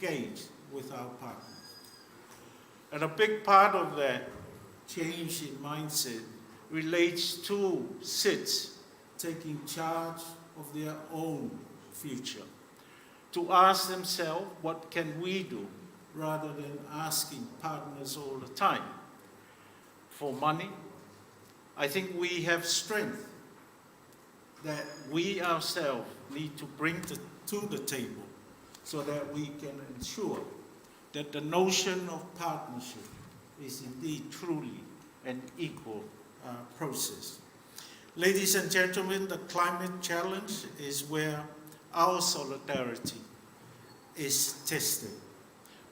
engage with our partners. And a big part of that change in mindset relates to SIDS taking charge of their own future, to ask themselves, what can we do, rather than asking partners all the time for money. I think we have strength that we ourselves need to bring to the table so that we can ensure that the notion of partnership is indeed truly an equal process. Ladies and gentlemen, the climate challenge is where our solidarity is tested,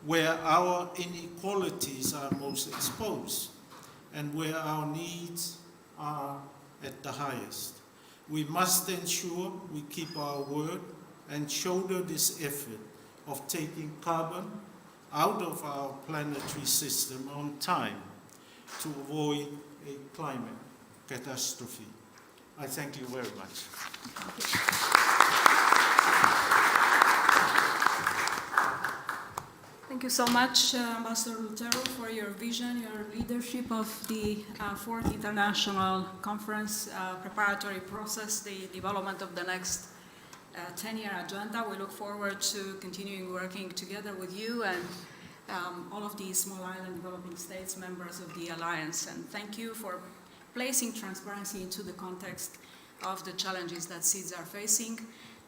where our inequalities are most exposed, and where our needs are at the highest. We must ensure we keep our word and shoulder this effort of taking carbon out of our planetary system on time to avoid a climate catastrophe. I thank you very much. Thank you so much, Ambassador Lutero, for your vision, your leadership of the Fourth International Conference preparatory process, the development of the next 10-year agenda. We look forward to continuing working together with you and all of the small island developing states, members of the Alliance. And thank you for placing transparency into the context of the challenges that SIDS are facing,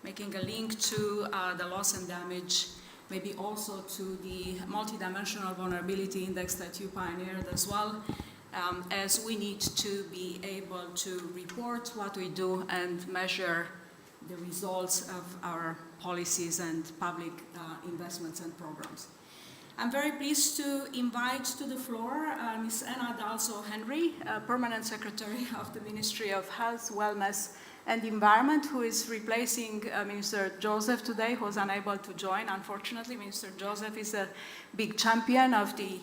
making a link to the loss and damage, maybe also to the multidimensional vulnerability index that you pioneered as well, as we need to be able to report what we do and measure the results of our policies and public investments and programs. I'm very pleased to invite to the floor Ms. Anna Dalso-Henry, Permanent Secretary of the Ministry of Health, Wellness and Environment, who is replacing Minister Joseph today, who was unable to join, unfortunately. Minister Joseph is a big champion of the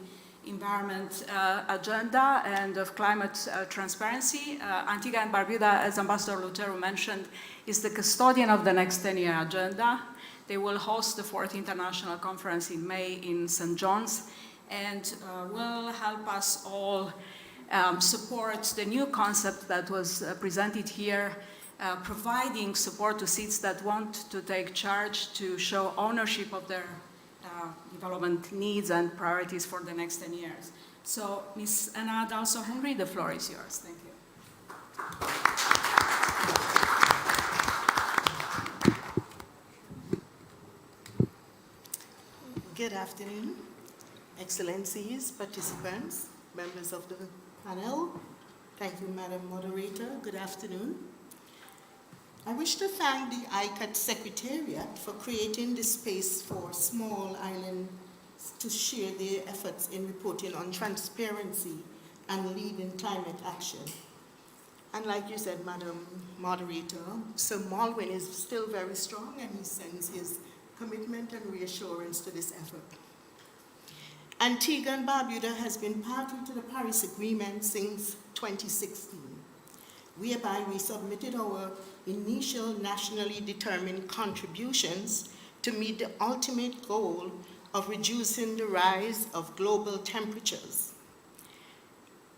environment agenda and of climate transparency. Antigua and Barbuda, as Ambassador Lutero mentioned, is the custodian of the next 10-year agenda. They will host the Fourth International Conference in May in St. John's and will help us all support the new concept that was presented here, providing support to SIDS that want to take charge to show ownership of their development needs and priorities for the next 10 years. So, Ms. Anna Dalso-Henry, the floor is yours. Thank you. Good afternoon, Excellencies, participants, members of the panel. Thank you, Madam Moderator. Good afternoon. I wish to thank the ICAT Secretariat for creating this space for small islands to share their efforts in reporting on transparency and leading climate action. And like you said, Madam Moderator, Sir Malwin is still very strong and he sends his commitment and reassurance to this effort. Antigua and Barbuda has been party to the Paris Agreement since 2016, whereby we submitted our initial nationally determined contributions to meet the ultimate goal of reducing the rise of global temperatures.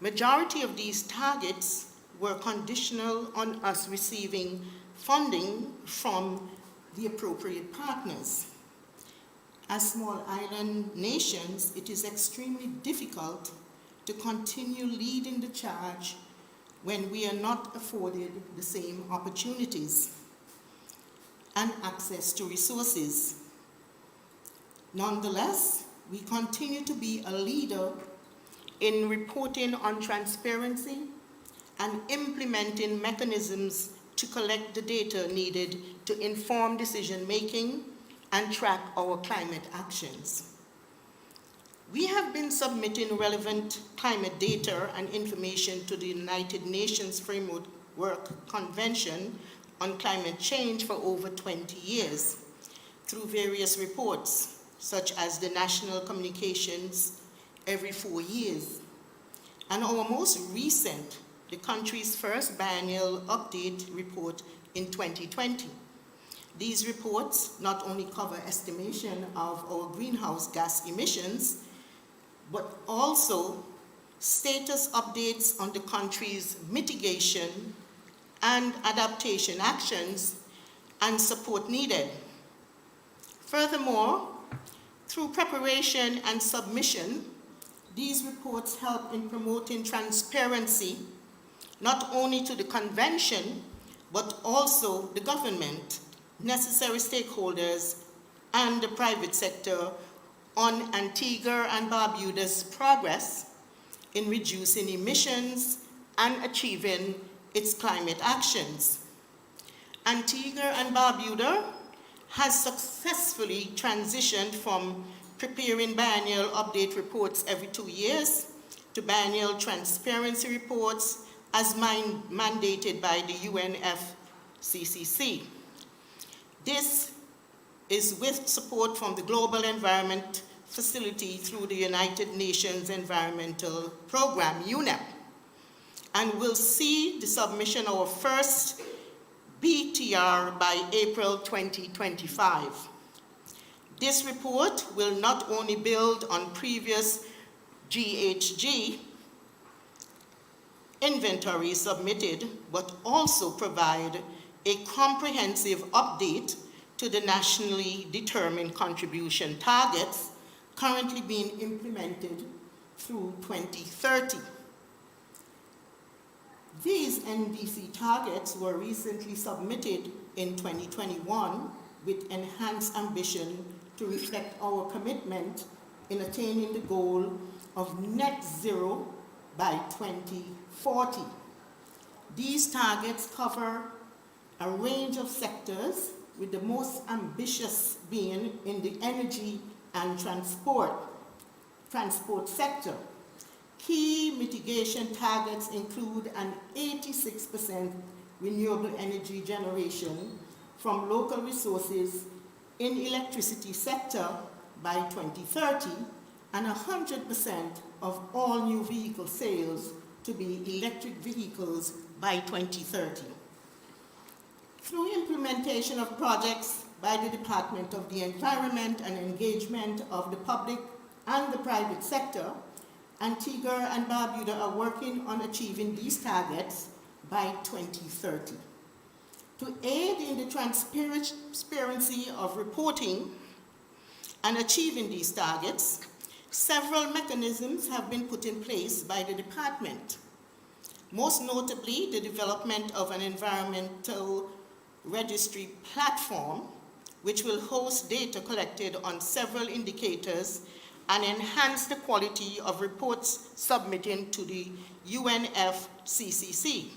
Majority of these targets were conditional on us receiving funding from the appropriate partners. As small island nations, it is extremely difficult to continue leading the charge when we are not afforded the same opportunities and access to resources. Nonetheless, we continue to be a leader in reporting on transparency and implementing mechanisms to collect the data needed to inform decision-making and track our climate actions. We have been submitting relevant climate data and information to the United Nations Framework Convention on Climate Change for over 20 years through various reports, such as the National Communications every 4 years. And our most recent, the country's first biennial update report in 2020. These reports not only cover estimation of our greenhouse gas emissions, but also status updates on the country's mitigation and adaptation actions and support needed. Furthermore, through preparation and submission, these reports help in promoting transparency, not only to the convention, but also the government, necessary stakeholders, and the private sector on Antigua and Barbuda's progress in reducing emissions and achieving its climate actions. Antigua and Barbuda has successfully transitioned from preparing biennial update reports every 2 years to biennial transparency reports as mandated by the UNFCCC. This is with support from the Global Environment Facility through the United Nations Environmental Program, UNEP, and will see the submission of our first BTR by April 2025. This report will not only build on previous GHG inventory submitted, but also provide a comprehensive update to the nationally determined contribution targets currently being implemented through 2030. These NDC targets were recently submitted in 2021 with enhanced ambition to reflect our commitment in attaining the goal of net zero by 2040. These targets cover a range of sectors, with the most ambitious being in the energy and transport sector. Key mitigation targets include an 86% renewable energy generation from local resources in electricity sector by 2030, and 100% of all new vehicle sales to be electric vehicles by 2030. Through implementation of projects by the Department of the Environment and engagement of the public and the private sector, Antigua and Barbuda are working on achieving these targets by 2030. To aid in the transparency of reporting and achieving these targets, several mechanisms have been put in place by the department. Most notably, the development of an environmental registry platform, which will host data collected on several indicators and enhance the quality of reports submitted to the UNFCCC.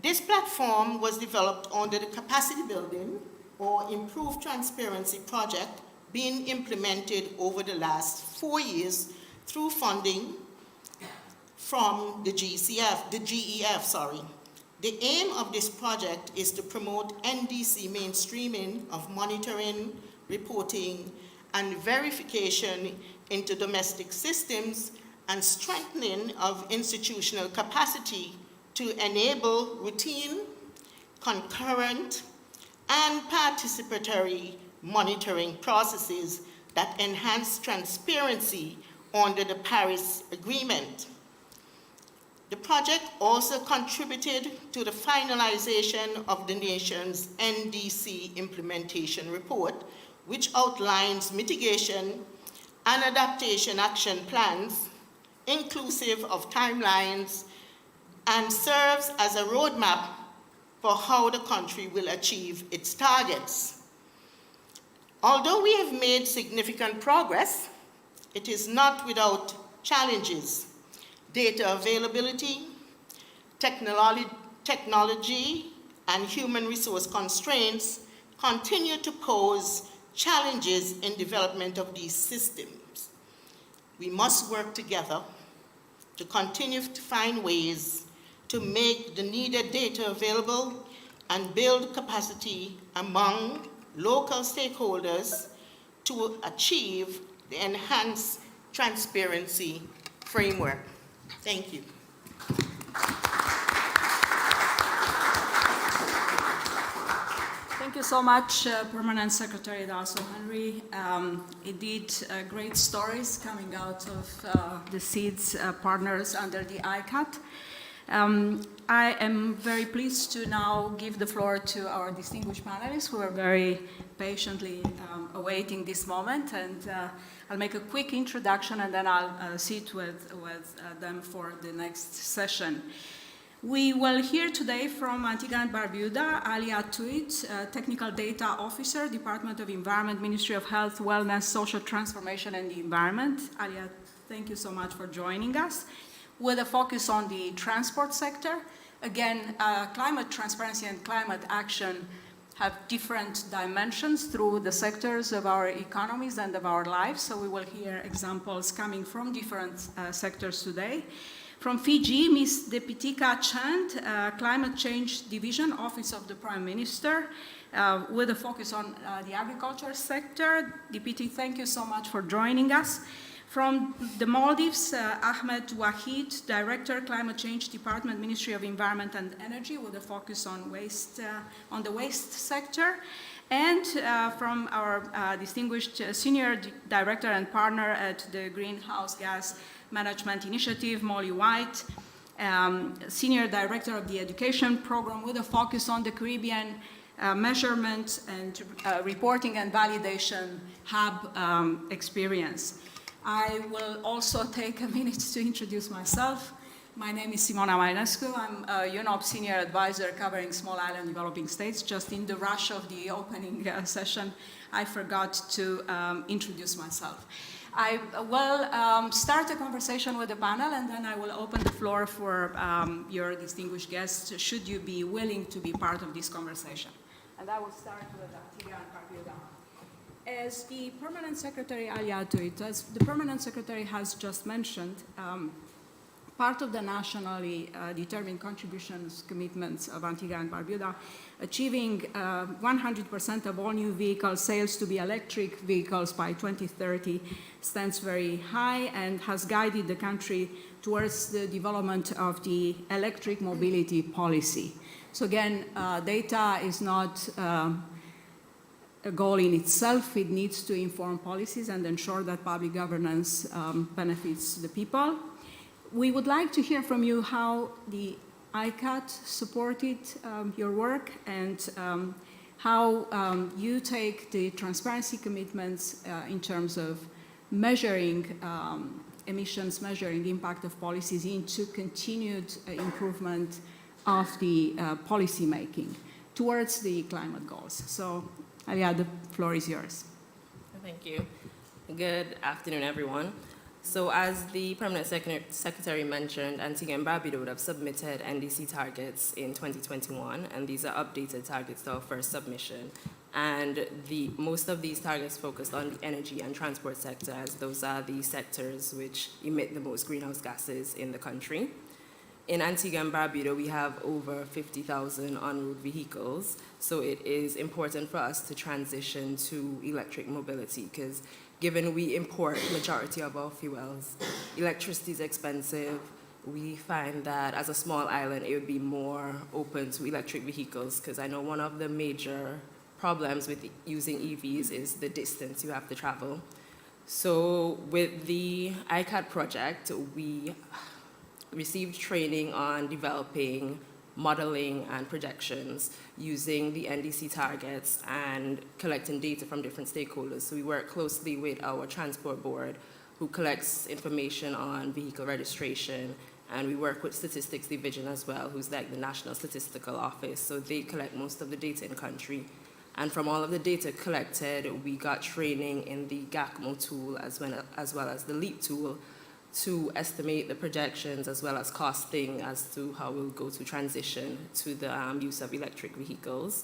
This platform was developed under the capacity building or improved transparency project being implemented over the last 4 years through funding from the GEF. The aim of this project is to promote NDC mainstreaming of monitoring, reporting, and verification into domestic systems and strengthening of institutional capacity to enable routine, concurrent, and participatory monitoring processes that enhance transparency under the Paris Agreement. The project also contributed to the finalization of the nation's NDC implementation report, which outlines mitigation and adaptation action plans, inclusive of timelines, and serves as a roadmap for how the country will achieve its targets. Although we have made significant progress, it is not without challenges. Data availability, technology, and human resource constraints continue to pose challenges in development of these systems. We must work together to continue to find ways to make the needed data available and build capacity among local stakeholders to achieve the enhanced transparency framework. Thank you. Thank you you so much, Permanent Secretary Dasso Henry. Indeed, great stories coming out of the SEEDS partners under the ICAT. I am very pleased to now give the floor to our distinguished panelists who are very patiently awaiting this moment, and I'll make a quick introduction and then I'll sit with them for the next session. We will hear today from Antigua and Barbuda, Alia Tuit, Technical Data Officer, Department of Environment, Ministry of Health, Wellness, Social Transformation and the Environment. Alia, thank you so much for joining us. With a focus on the transport sector. Again, climate transparency and climate action have different dimensions through the sectors of our economies and of our lives, so we will hear examples coming from different sectors today. From Fiji, Ms. Deepitika Chand, Climate Change Division, Office of the Prime Minister, with a focus on the agriculture sector. Deepiti, thank you so much for joining us. From the Maldives, Ahmed Wahid, Director, Climate Change Department, Ministry of Environment and Energy, with a focus on on the waste sector. And from our distinguished Senior Director and Partner at the Greenhouse Gas Management Initiative, Molly White, Senior Director of the Education Program, with a focus on the Caribbean measurement and reporting and validation hub experience. I will also take a minute to introduce myself. My name is Simona Mainescu. I'm a UNOP Senior Advisor covering Small Island Developing States. Just in the rush of the opening session, I forgot to introduce myself. I will start a conversation with the panel, and then I will open the floor for your distinguished guests, should you be willing to be part of this conversation. And I will start with Antigua and Barbuda. As the Permanent Secretary as the Permanent Secretary has just mentioned, part of the nationally determined contributions commitments of Antigua and Barbuda, achieving 100% of all new vehicle sales to be electric vehicles by 2030 stands very high and has guided the country towards the development of the electric mobility policy. So again, data is not a goal in itself. It needs to inform policies and ensure that public governance benefits the people. We would like to hear from you how the ICAT supported your work and how you take the transparency commitments in terms of measuring emissions, measuring the impact of policies into continued improvement of the policy making towards the climate goals. So, Alia, the floor is yours. Thank you. Good afternoon, everyone. So as the Permanent Secretary mentioned, Antigua and Barbuda would have submitted NDC targets in 2021, and these are updated targets to our first submission. And most of these targets focused on the energy and transport sector, as those are the sectors which emit the most greenhouse gases in the country. In Antigua and Barbuda, we have over 50,000 on-road vehicles, so it is important for us to transition to electric mobility, because given we import majority of our fuels, electricity is expensive. We find that as a small island, it would be more open to electric vehicles, because I know one of the major problems with using EVs is the distance you have to travel. So with the ICAT project, we received training on developing modeling and projections using the NDC targets and collecting data from different stakeholders. So we work closely with our transport board, who collects information on vehicle registration, and we work with statistics division as well, who's like the National Statistical Office. So they collect most of the data in country. And from all of the data collected, we got training in the GACMO tool as well as the LEAP tool to estimate the projections as well as costing as to how we'll go to transition to the use of electric vehicles.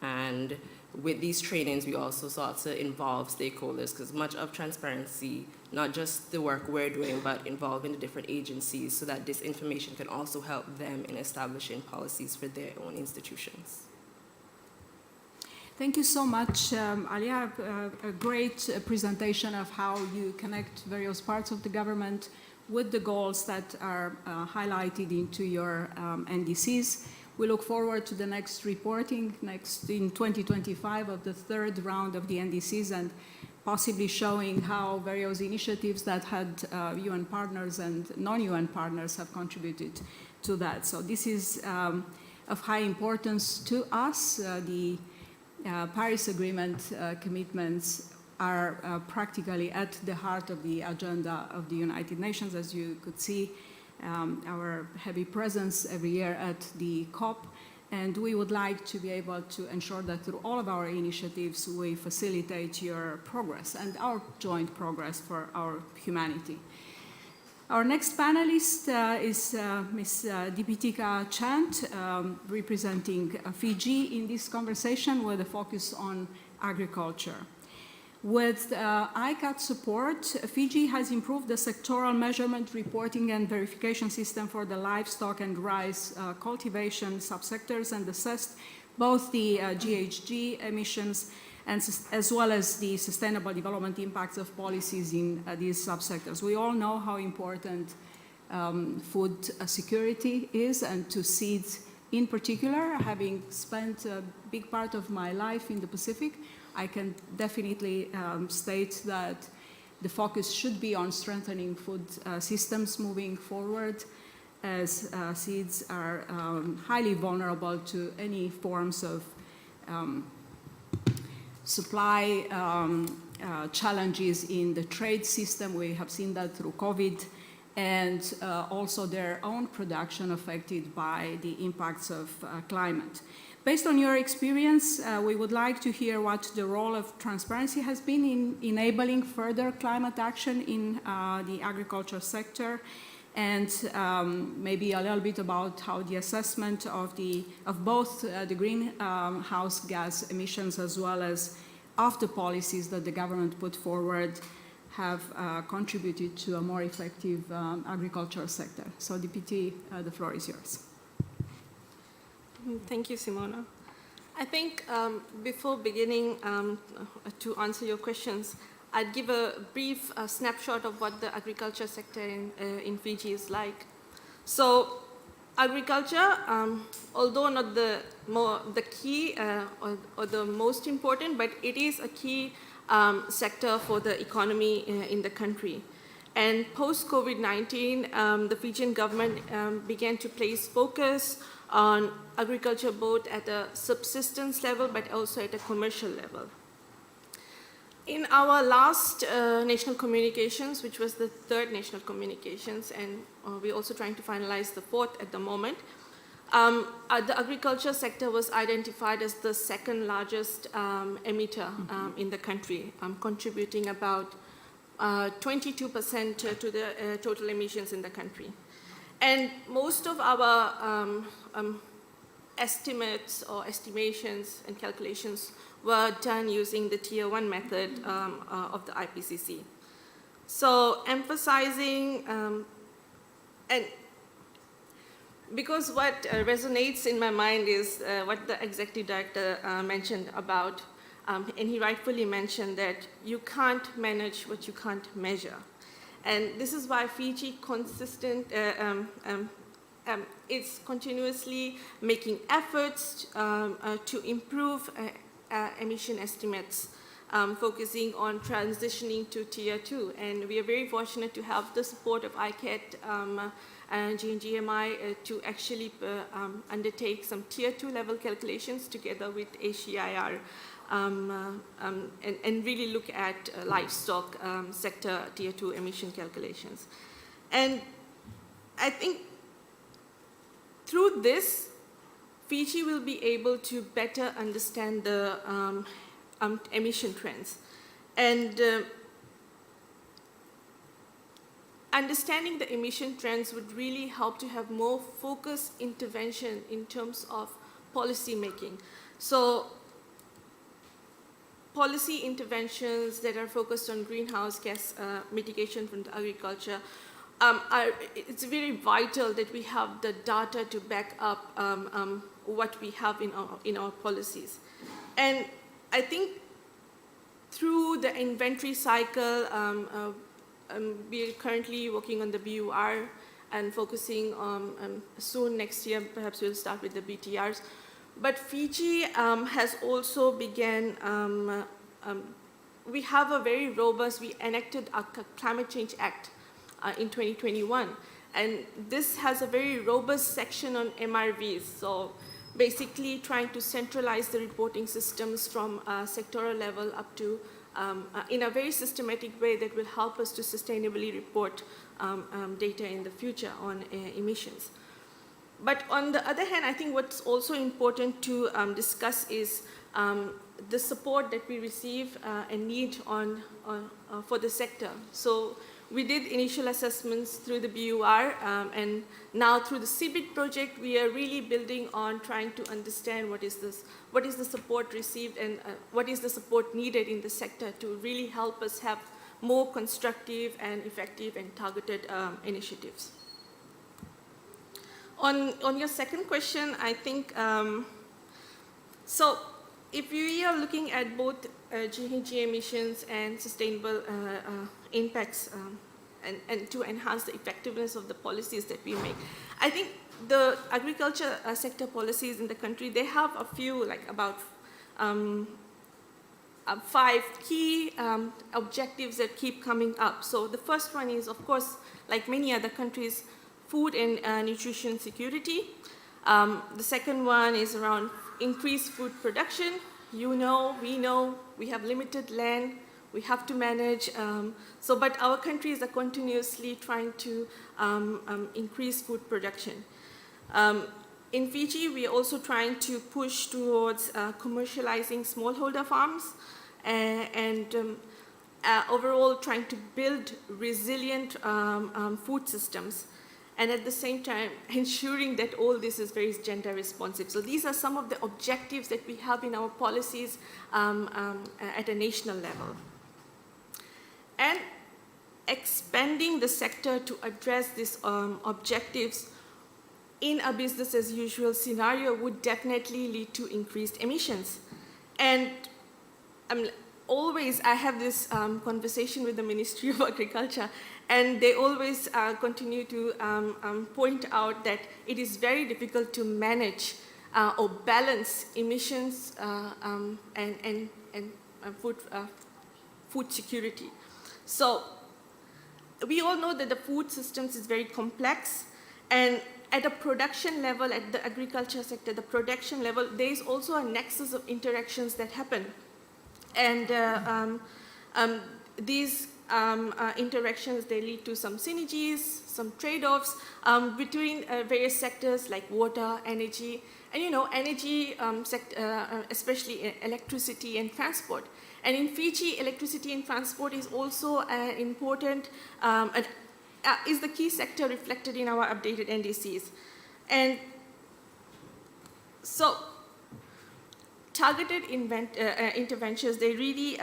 And with these trainings, we also sought to involve stakeholders, because much of transparency, not just the work we're doing, but involving the different agencies, so that this information can also help them in establishing policies for their own institutions. Thank you so much, Alia. A great presentation of how you connect various parts of the government with the goals that are highlighted into your NDCs. We look forward to the next reporting next in 2025 of the third round of the NDCs and possibly showing how various initiatives that had UN partners and non-UN partners have contributed to that. So this is of high importance to us. The Paris Agreement commitments are practically at the heart of the agenda of the United Nations, as you could see. Our heavy presence every year at the COP, and we would like to be able to ensure that through all of our initiatives we facilitate your progress and our joint progress for our humanity. Our next panelist is Ms. Deepitika Chand, representing Fiji in this conversation with a focus on agriculture. With ICAT support, Fiji has improved the sectoral measurement, reporting, and verification system for the livestock and rice cultivation subsectors and assessed both the GHG emissions and as well as the sustainable development impacts of policies in these subsectors. We all know how important food security is, and to seeds in particular. Having spent a big part of my life in the Pacific, I can definitely state that the focus should be on strengthening food systems moving forward, as seeds are highly vulnerable to any forms of supply challenges in the trade system. We have seen that through COVID, and also their own production affected by the impacts of climate. Based on your experience, we would like to hear what the role of transparency has been in enabling further climate action in the agriculture sector, and maybe a little bit about how the assessment of both the greenhouse gas emissions as well as of the policies that the government put forward have contributed to a more effective agricultural sector. So, DPT, the floor is yours. Thank you, Simona. I think before beginning to answer your questions, I'd give a brief snapshot of what the agriculture sector in Fiji is like. So, agriculture, although not the key or the most important, but it is a key sector for the economy in the country. And post-COVID-19, the Fijian government began to place focus on agriculture both at a subsistence level but also at a commercial level. In our last national communications, which was the third national communications, and we're also trying to finalize the fourth at the moment, the agriculture sector was identified as the second largest emitter in the country, contributing about 22% to the total emissions in the country. And most of our estimates or estimations and calculations were done using the Tier 1 method of the IPCC. So emphasizing, and because what resonates in my mind is what the executive director mentioned about, and he rightfully mentioned that you can't manage what you can't measure. And this is why Fiji is continuously making efforts to improve emission estimates, focusing on transitioning to Tier 2. And we are very fortunate to have the support of ICAT and GMI to actually undertake some Tier 2 level calculations together with ACIR. And really look at livestock sector Tier 2 emission calculations. And I think through this, Fiji will be able to better understand the emission trends. And understanding the emission trends would really help to have more focused intervention in terms of policy making. So, policy interventions that are focused on greenhouse gas mitigation from the agriculture, it's very vital that we have the data to back up what we have in our policies. And I think through the inventory cycle, we are currently working on the BUR and focusing soon next year, perhaps we'll start with the BTRs. But Fiji has also began, we have a very robust, we enacted a Climate Change Act in 2021. And this has a very robust section on MRVs. So basically trying to centralize the reporting systems from sectoral level up to, in a very systematic way that will help us to sustainably report data in the future on emissions. But on the other hand, I think what's also important to discuss is the support that we receive and need for the sector. So we did initial assessments through the BUR, and now through the CBIT project, we are really building on trying to understand what is the support received and what is the support needed in the sector to really help us have more constructive and effective and targeted initiatives. On your second question, I think, so if we are looking at both GHG emissions and sustainable impacts and to enhance the effectiveness of the policies that we make, I think the agriculture sector policies in the country, they have a few, like about 5 key objectives that keep coming up. So the first one is, of course, like many other countries, food and nutrition security. The second one is around increased food production. You know, we have limited land, we have to manage. But our countries are continuously trying to increase food production. In Fiji, we are also trying to push towards commercializing smallholder farms and overall trying to build resilient food systems. And at the same time, ensuring that all this is very gender responsive. So these are some of the objectives that we have in our policies at a national level. And expanding the sector to address these objectives in a business as usual scenario would definitely lead to increased emissions. And I have this conversation with the Ministry of Agriculture, and they always continue to point out that it is very difficult to manage or balance emissions and food security. So we all know that the food systems is very complex, and at a production level, at the agriculture sector, the production level, there is also a nexus of interactions that happen. And these interactions, they lead to some synergies, some trade-offs between various sectors like water, energy, and energy sector, especially electricity and transport. And in Fiji, electricity and transport is also important, is the key sector reflected in our updated NDCs. And so targeted interventions, they really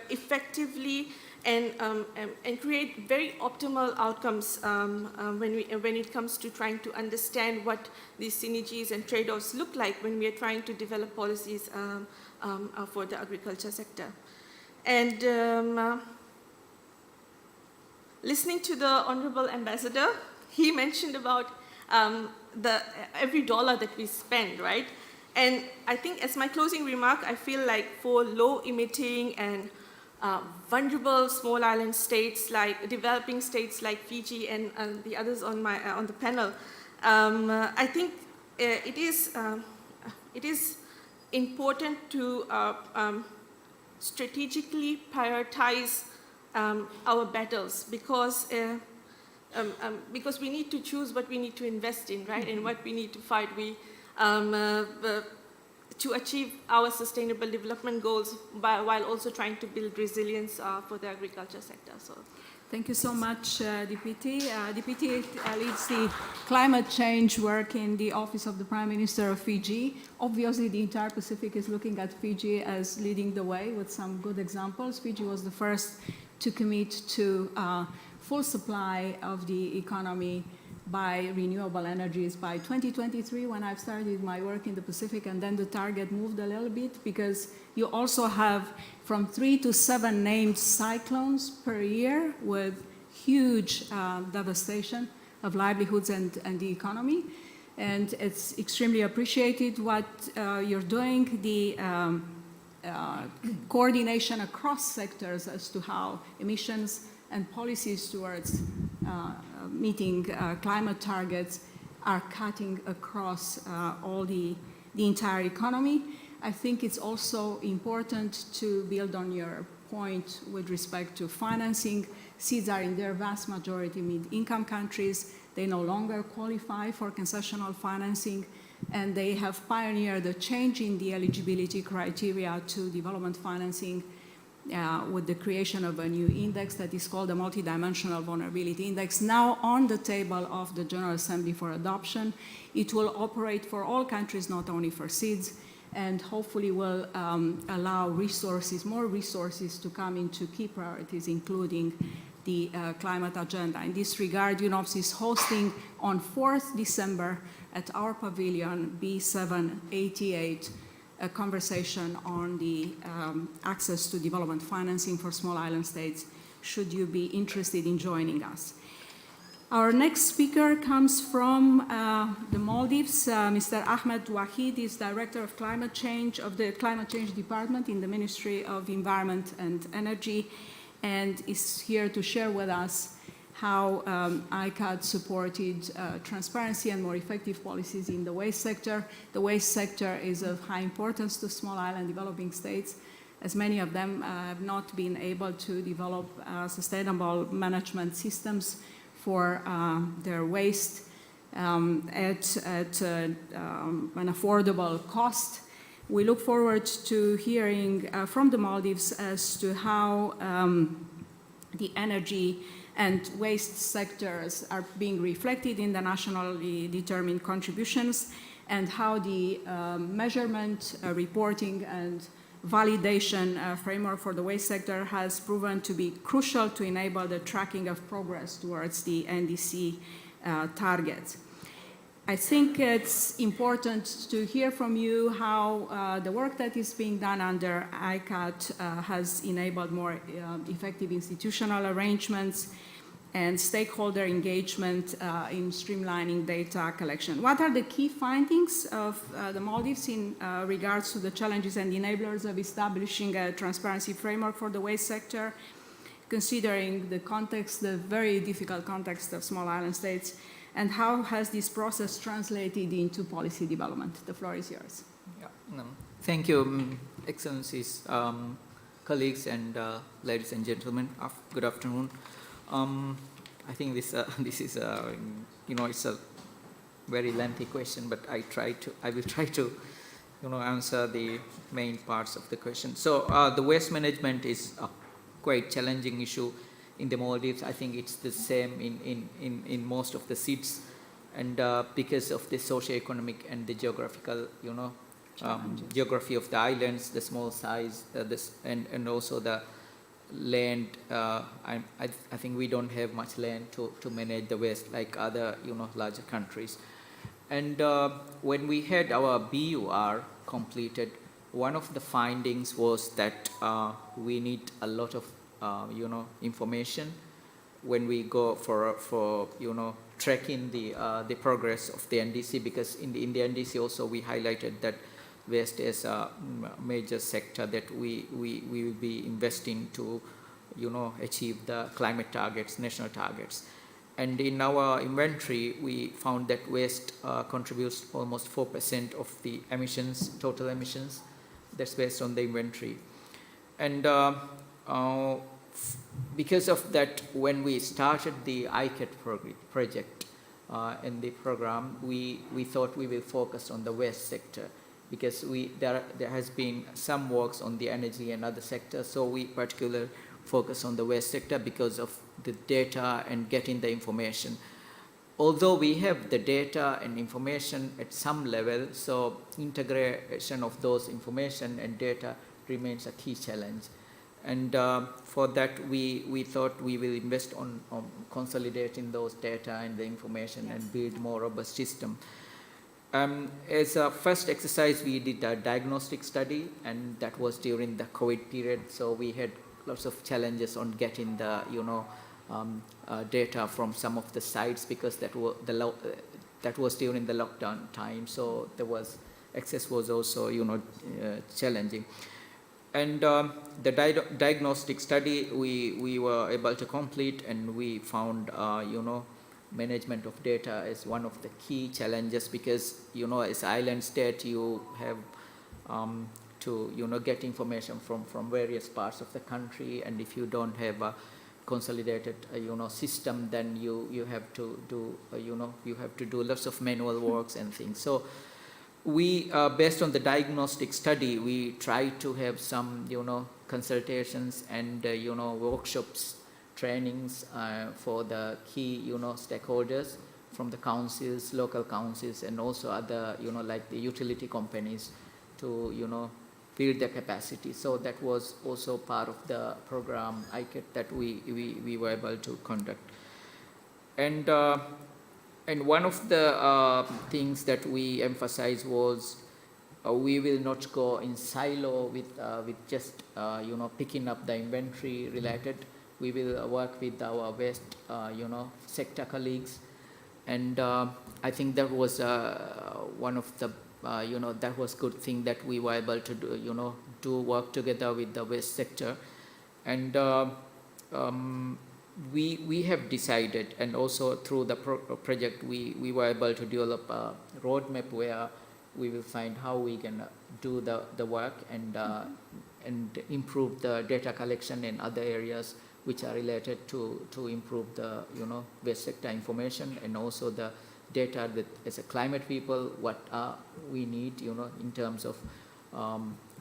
effectively and create very optimal outcomes when it comes to trying to understand what these synergies and trade-offs look like when we are trying to develop policies for the agriculture sector. And listening to the Honorable Ambassador, he mentioned about every dollar that we spend, right? And I think as my closing remark, I feel like for low-emitting and vulnerable small island states, like developing states like Fiji and the others on the panel, I think it is important to strategically prioritize our battles because we need to choose what we need to invest in, right, and what we need to fight. To achieve our sustainable development goals while also trying to build resilience for the agriculture sector. So, thank you so much, Deputy. Deputy leads the climate change work in the Office of the Prime Minister of Fiji. Obviously, the entire Pacific is looking at Fiji as leading the way with some good examples. Fiji was the first to commit to full supply of the economy by renewable energies by 2023 when I've started my work in the Pacific, and then the target moved a little bit because you also have from 3 to 7 named cyclones per year with huge devastation of livelihoods and the economy. And it's extremely appreciated what you're doing, the coordination across sectors as to how emissions and policies towards meeting climate targets are cutting across all the entire economy. I think it's also important to build on your point with respect to financing. Seeds are in their vast majority mid-income countries. They no longer qualify for concessional financing, and they have pioneered a change in the eligibility criteria to development financing with the creation of a new index that is called the Multidimensional Vulnerability Index, now on the table of the General Assembly for adoption. It will operate for all countries, not only for seeds, and hopefully will allow more resources to come into key priorities, including the climate agenda. In this regard, UNOPS is hosting on 4th December at our pavilion B788 a conversation on the access to development financing for small island states, should you be interested in joining us. Our next speaker comes from the Maldives. Mr. Ahmed Wahid is Director of Climate Change of the Climate Change Department in the Ministry of Environment and Energy, and is here to share with us how ICAT supported transparency and more effective policies in the waste sector. The waste sector is of high importance to small island developing states, as many of them have not been able to develop sustainable management systems for their waste at an affordable cost. We look forward to hearing from the Maldives as to how the energy and waste sectors are being reflected in the nationally determined contributions, and how the measurement, reporting, and validation framework for the waste sector has proven to be crucial to enable the tracking of progress towards the NDC targets. I think it's important to hear from you how the work that is being done under ICAT has enabled more effective institutional arrangements and stakeholder engagement in streamlining data collection. What are the key findings of the Maldives in regards to the challenges and enablers of establishing a transparency framework for the waste sector, considering the context, the very difficult context of small island states, and how has this process translated into policy development? The floor is yours. Yeah, thank you, Excellencies, colleagues, and ladies and gentlemen. Good afternoon. I think this is it's a very lengthy question, but I will try to answer the main parts of the question. So the waste management is a quite challenging issue in the Maldives. I think it's the same in most of the seats, and because of the socio-economic and the geographical geography of the islands, the small size, and also the land. I think we don't have much land to manage the waste like other larger countries. And when we had our BUR completed, one of the findings was that we need a lot of information when we go for tracking the progress of the NDC, because in the NDC also we highlighted that waste is a major sector that we will be investing to achieve the climate targets, national targets. And in our inventory, we found that waste contributes almost 4% of the emissions, total emissions. That's based on the inventory. And because of that, when we started the ICAT project in the program, we thought we will focus on the waste sector, because there has been some works on the energy and other sectors, so we particularly focus on the waste sector because of the data and getting the information. Although we have the data and information at some level, so integration of those information and data remains a key challenge. And for that, we thought we will invest on consolidating those data and the information, and build more robust system. As a first exercise, we did a diagnostic study, and that was during the COVID period. So we had lots of challenges on getting the data from some of the sites, because that was during the lockdown time, so there was access was also challenging. And the diagnostic study we were able to complete, and we found management of data is one of the key challenges, because as island state you have to get information from various parts of the country, and if you don't have a consolidated system, then you have to do you have to do lots of manual works and things. So we based on the diagnostic study, we try to have some consultations and workshops, trainings for the key stakeholders from the councils, local councils, and also other like the utility companies to build the capacity. So that was also part of the program ICAT that we were able to conduct. And one of the things that we emphasized was we will not go in silo with just picking up the inventory related. We will work with our waste sector colleagues, and I think that was one of the that was good thing that we were able to do work together with the waste sector. And we have decided, and also through the project we were able to develop a roadmap where we will find how we can do the work and improve the data collection in other areas which are related to improve the waste sector information, and also the data that as a climate people what we need in terms of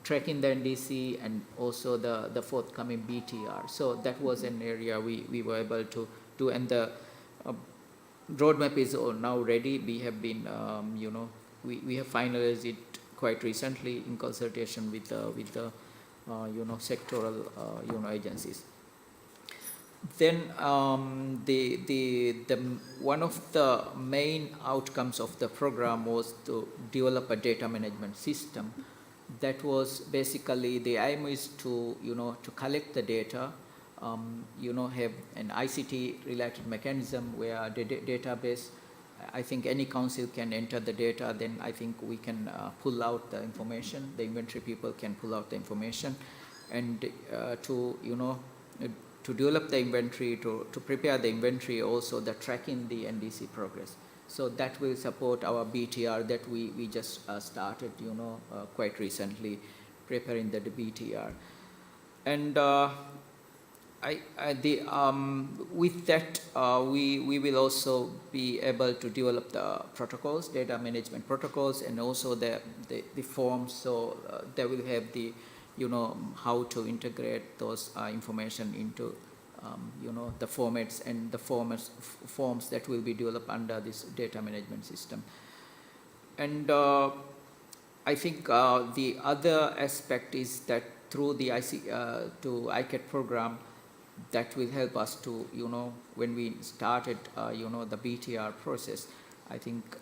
tracking the NDC and also the forthcoming BTR. So that was an area we were able to do, and the roadmap is now ready. We have been we have finalized it quite recently in consultation with the sectoral agencies. Then the one of the main outcomes of the program was to develop a data management system. That was basically the aim is to to collect the data, have an ICT related mechanism where the database, I think any council can enter the data, then I think we can pull out the information, the inventory people can pull out the information, and to develop the inventory, to prepare the inventory, also the tracking the NDC progress. So that will support our BTR that we just started quite recently, preparing the BTR. And with that we will also be able to develop the protocols, data management protocols, and also the forms. So they will have the how to integrate those information into the formats and the forms that will be developed under this data management system. And I think the other aspect is that through the ICAT program, that will help us to when we started the BTR process, I think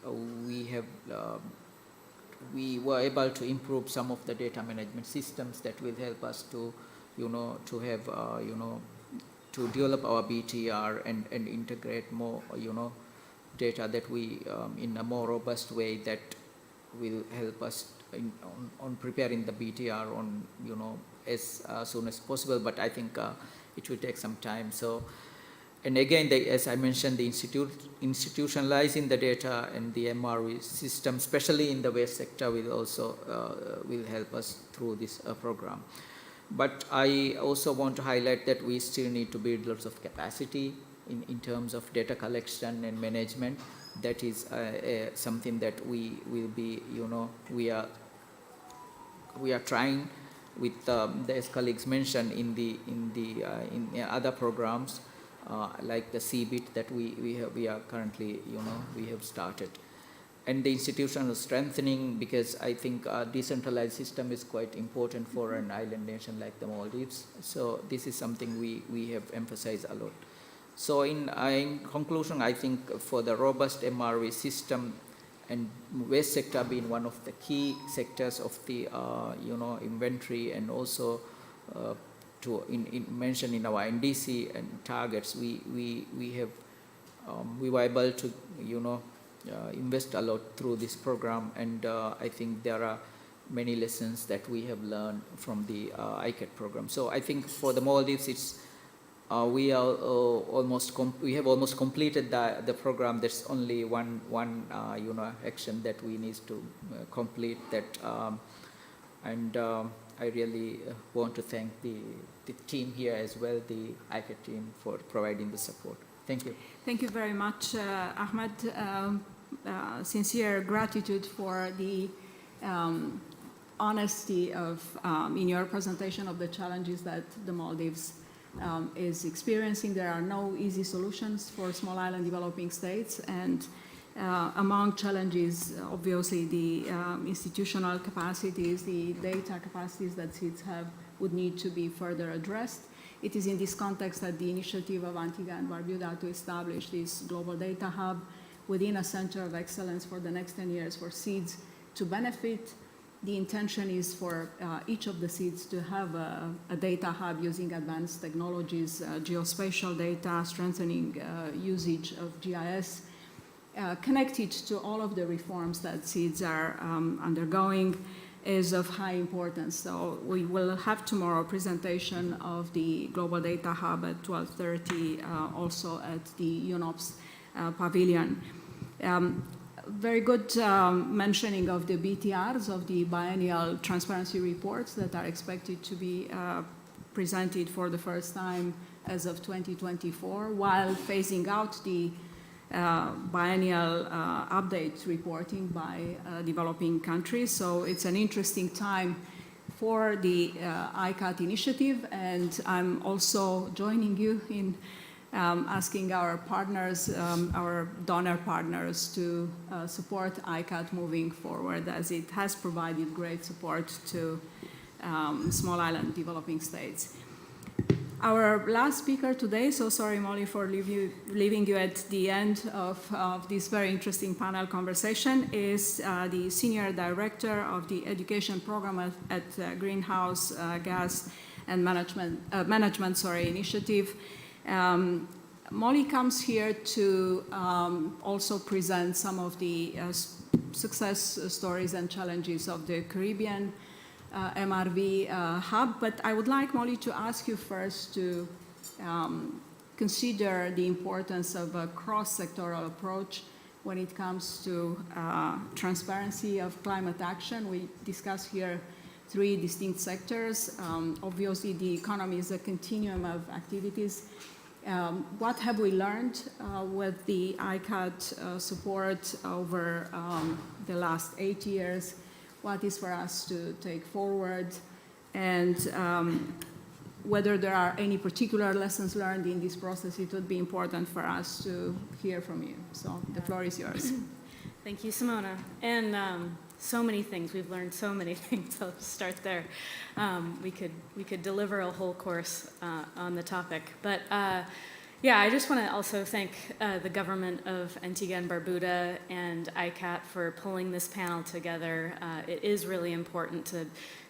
we were able to improve some of the data management systems that will help us to to have to develop our BTR and integrate more data that we in a more robust way that will help us on preparing the BTR on as soon as possible. But I think it will take some time. So, and again, as I mentioned, the institutionalizing the data and the MRV system, especially in the waste sector, will also will help us through this program. But I also want to highlight that we still need to build lots of capacity in terms of data collection and management. That is something that we will be, we are trying with as colleagues mentioned in other programs. Like the CBIT that we are currently we have started, and the institutional strengthening, because I think a decentralized system is quite important for an island nation like the Maldives. So this is something we have emphasized a lot. So in conclusion, I think for the robust MRV system and waste sector being one of the key sectors of the inventory and also mention in our NDC and targets, we were able to, invest a lot through this program, and I think there are many lessons that we have learned from the ICAT program. So I think for the Maldives, it's we have almost completed the program. There's only one action that we need to complete that, and I really want to thank the team here as well, the ICAT team, for providing the support. Thank you. Thank you very much, Ahmed. Sincere gratitude for the honesty of in your presentation of the challenges that the Maldives is experiencing. There are no easy solutions for small island developing states, and among challenges, obviously, the institutional capacities, the data capacities that SEEDS have would need to be further addressed. It is in this context that the initiative of Antigua and Barbuda to establish this global data hub within a center of excellence for the next 10 years for SEEDS to benefit. The intention is for each of the SEEDS to have a data hub using advanced technologies, geospatial data, strengthening usage of GIS, connected to all of the reforms that SEEDS are undergoing, is of high importance. So we will have tomorrow a presentation of the Global Data Hub at 12:30, also at the UNOPS pavilion. Very good mentioning of the BTRs, of the biennial transparency reports that are expected to be presented for the first time as of 2024, while phasing out the biennial update reporting by developing countries. So it's an interesting time for the ICAT initiative, and I'm also joining you in asking our partners, our donor partners, to support ICAT moving forward, as it has provided great support to small island developing states. Our last speaker today, so sorry, Molly, for leaving you at the end of this very interesting panel conversation, is the Senior Director of the Education Program at Greenhouse Gas and Management Initiative. Molly comes here to also present some of the success stories and challenges of the Caribbean MRV hub, but I would like, Molly, to ask you first to consider the importance of a cross-sectoral approach when it comes to transparency of climate action. We discuss here 3 distinct sectors. Obviously, the economy is a continuum of activities. What have we learned with the ICAT support over the last 8 years? What is for us to take forward, and whether there are any particular lessons learned in this process? It would be important for us to hear from you. So the floor is yours. Thank you, Simona. And so many things. We've learned so many things. I'll start there. We could deliver a whole course on the topic. But yeah, I just want to also thank the government of Antigua and Barbuda and ICAT for pulling this panel together. It is really important to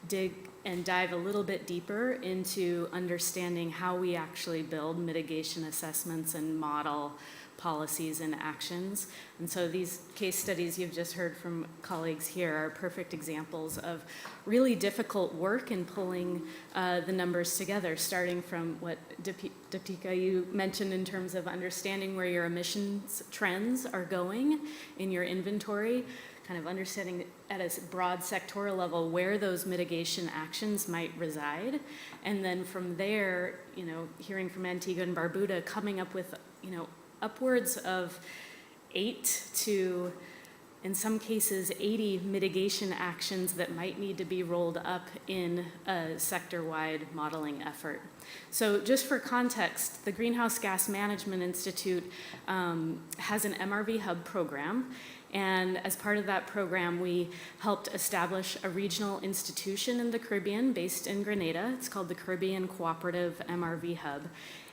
dig and dive a little bit deeper into understanding how we actually build mitigation assessments and model policies and actions. And so these case studies you've just heard from colleagues here are perfect examples of really difficult work in pulling the numbers together, starting from what Diptika, you mentioned in terms of understanding where your emissions trends are going in your inventory, kind of understanding at a broad sectoral level where those mitigation actions might reside. And then from there, hearing from Antigua and Barbuda, coming up with, upwards of 8 to, in some cases, 80 mitigation actions that might need to be rolled up in a sector-wide modeling effort. So just for context, the Greenhouse Gas Management Institute has an MRV Hub program, and as part of that program, we helped establish a regional institution in the Caribbean based in Grenada. It's called the Caribbean Cooperative MRV Hub.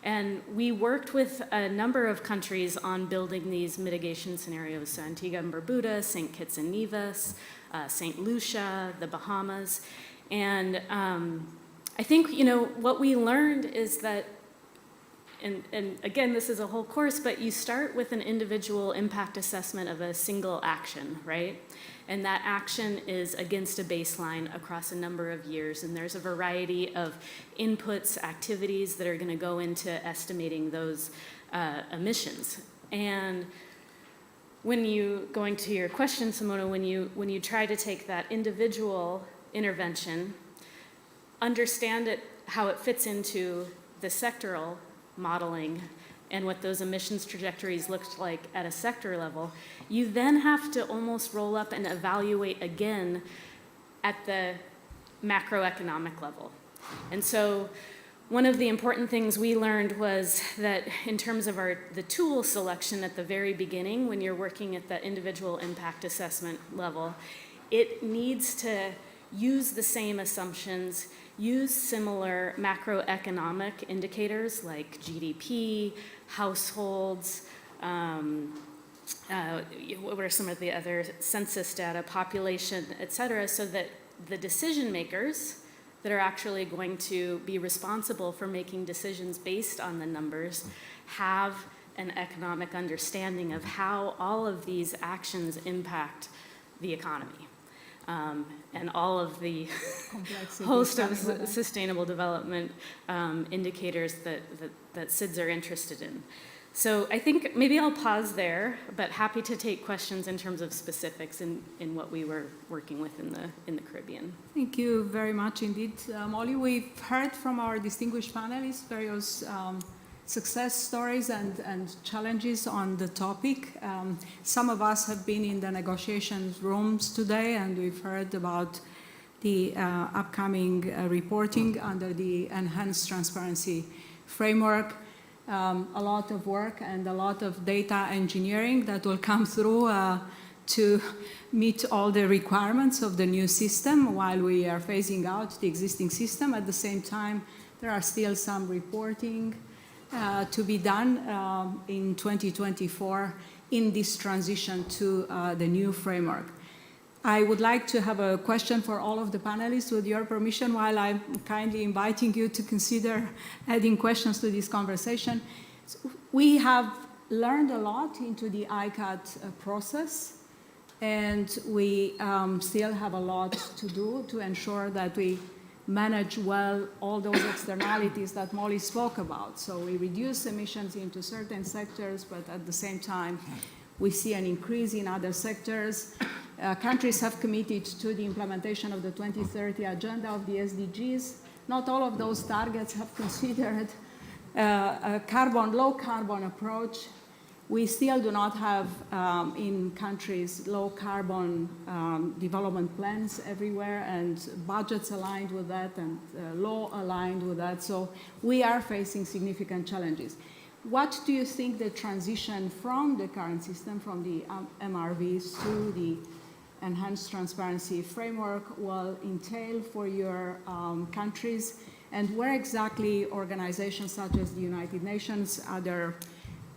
And we worked with a number of countries on building these mitigation scenarios. So Antigua and Barbuda, St. Kitts and Nevis, St. Lucia, the Bahamas. And I think, you know, what we learned is that, and again, this is a whole course, but you start with an individual impact assessment of a single action, right? And that action is against a baseline across a number of years, and there's a variety of inputs, activities that are going to go into estimating those emissions. And when you, going to your question, Simona, when you try to take that individual intervention, understand it, how it fits into the sectoral modeling and what those emissions trajectories looked like at a sector level, you then have to almost roll up and evaluate again at the macroeconomic level. And so one of the important things we learned was that in terms of the tool selection at the very beginning, when you're working at the individual impact assessment level, it needs to use the same assumptions, use similar macroeconomic indicators like GDP, households, what are some of the other census data, population, et cetera, so that the decision makers that are actually going to be responsible for making decisions based on the numbers have an economic understanding of how all of these actions impact the economy. And all of the host of sustainable development indicators that SIDS are interested in. So I think maybe I'll pause there, but happy to take questions in terms of specifics in what we were working with in the Caribbean. Thank you very much indeed, Molly. We've heard from our distinguished panelists various success stories and challenges on the topic. Some of us have been in the negotiations rooms today, and we've heard about the upcoming reporting under the Enhanced Transparency Framework. A lot of work and a lot of data engineering that will come through to meet all the requirements of the new system while we are phasing out the existing system. At the same time, there are still some reporting to be done in 2024 in this transition to the new framework. I would like to have a question for all of the panelists, with your permission, while I'm kindly inviting you to consider adding questions to this conversation. We have learned a lot into the ICAT process, and we still have a lot to do to ensure that we manage well all those externalities that Molly spoke about. So we reduce emissions into certain sectors, but at the same time, we see an increase in other sectors. Countries have committed to the implementation of the 2030 agenda of the SDGs. Not all of those targets have considered a low carbon approach. We still do not have in countries low carbon development plans everywhere, and budgets aligned with that, and law aligned with that. So we are facing significant challenges. What do you think the transition from the current system, from the MRVs to the Enhanced Transparency Framework, will entail for your countries? And where exactly organizations such as the United Nations, other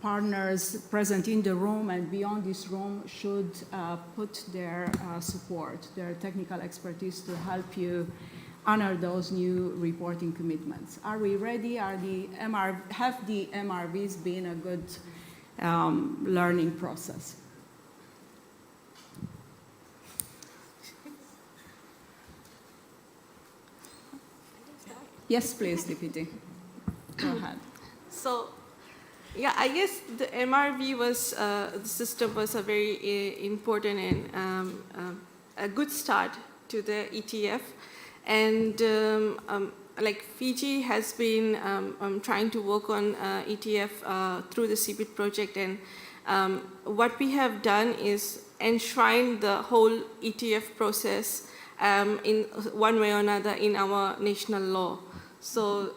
partners present in the room and beyond this room should put their support, their technical expertise to help you honor those new reporting commitments? Are we ready? Have the MRVs been a good learning process? Yes, please, Deputy. Go ahead. So, yeah, I guess the MRV was, the system was a very important and a good start to the ETF. And like Fiji has been trying to work on ETF through the CBIT project. And what we have done is enshrine the whole ETF process in one way or another in our national law. So,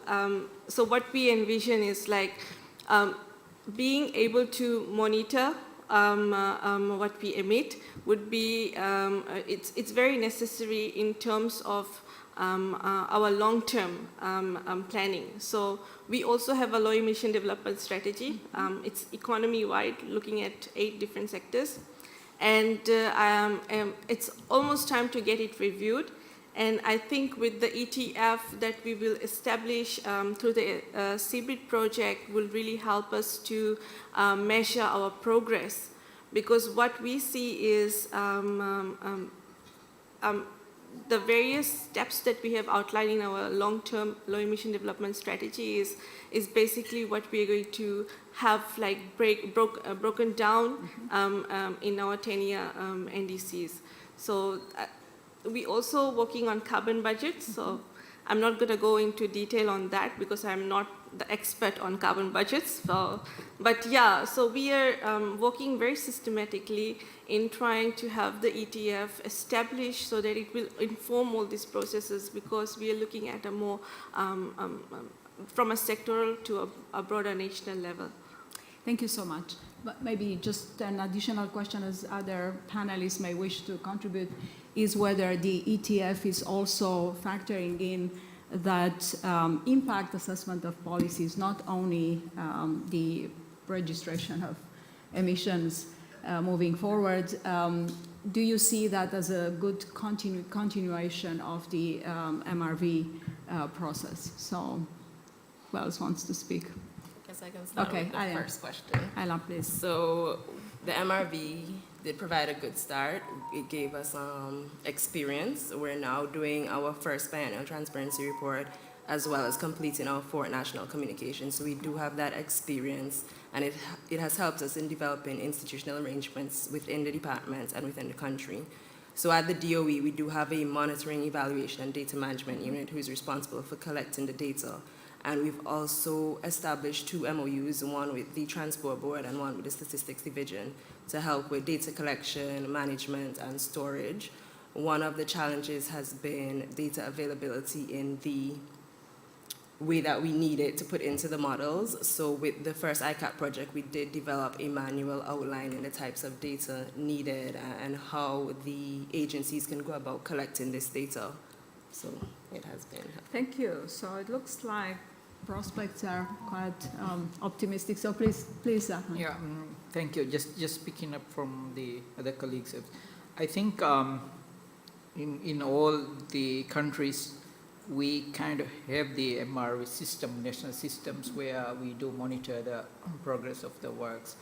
so what we envision is like being able to monitor what we emit would be, it's very necessary in terms of our long-term planning. So we also have a low emission development strategy. It's economy-wide, looking at 8 different sectors. And it's almost time to get it reviewed. And I think with the ETF that we will establish through the CBID project will really help us to measure our progress. Because what we see is the various steps that we have outlined in our long-term low-emission development strategy is basically what we are going to have like broken down in our 10-year NDCs. So we also working on carbon budgets. So I'm not going to go into detail on that because I'm not the expert on carbon budgets. But yeah, so we are working very systematically in trying to have the ETF established so that it will inform all these processes, because we are looking at a more from a sectoral to a broader national level. Thank you so much. But maybe just an additional question, as other panelists may wish to contribute, is whether the ETF is also factoring in that impact assessment of policies, not only the registration of emissions moving forward. Do you see that as a good continuation of the MRV process? So, who else wants to speak? I guess I can start with the first question. Ayla, please. So the MRV did provide a good start. It gave us experience. We're now doing our first biennial transparency report, as well as completing our 4th national communication. So we do have that experience, and it has helped us in developing institutional arrangements within the department and within the country. So at the DOE, we do have a monitoring, evaluation, and data management unit who is responsible for collecting the data. And we've also established 2 MOUs, one with the Transport Board and one with the Statistics Division, to help with data collection, management, and storage. One of the challenges has been data availability in the way that we need it to put into the models. So with the first ICAT project, we did develop a manual outlining the types of data needed and how the agencies can go about collecting this data. So it has been helpful. Thank you. So it looks like prospects are quite optimistic. So please, Ahmed. Yeah, thank you. Just picking up from the other colleagues, I think in all the countries we kind of have the MRV system, national systems, where we do monitor the progress of the works.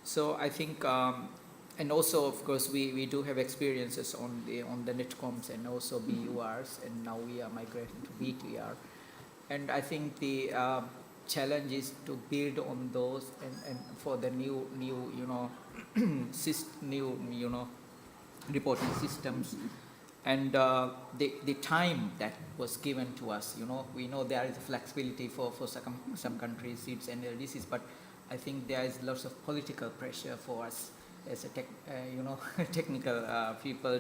So I think, and also of course we do have experiences on the netcoms and also BURs, and now we are migrating to BTR. And I think the challenge is to build on those and for the new reporting systems. And the time that was given to us, we know there is flexibility for some countries, it's NDCs, but I think there is lots of political pressure for us as a technical people